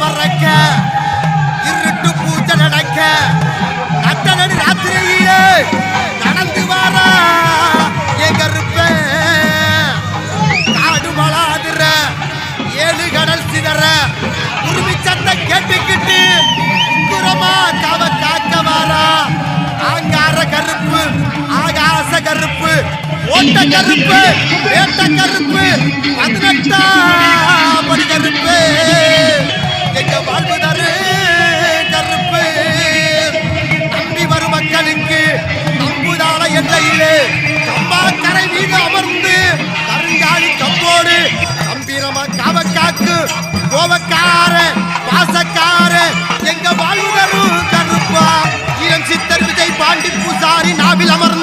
பறக்க இருட்டு பூஜை நடக்க நட்டனடி ராத்திரியிலே நடந்து வாரா என் கருப்பே காடு மலாதுற ஏழு கடல் சிதற உரிமை சத்தம் கேட்டுக்கிட்டு புறமா காவ காக்க வாரா ஆங்கார கருப்பு ஆகாச கருப்பு ஓட்ட கருப்பு வேட்ட கருப்பு 18ஆம் படி கருப்பு எங்க வாழ்வுதரு கருப்பு நம்பி வரும் மக்களுக்கு நம்புதாள எல்லையிலே கம்பா கரை மீது அமர்ந்து கருங்காலி கம்போடு கம்பீரமா காவக்காக்கு கோவக்கார பாசக்கார எங்க வாழ்வுதரு கருப்பா இளம் சித்தர் விஜய் பாண்டி பூசாரி நாவில் அமர்ந்து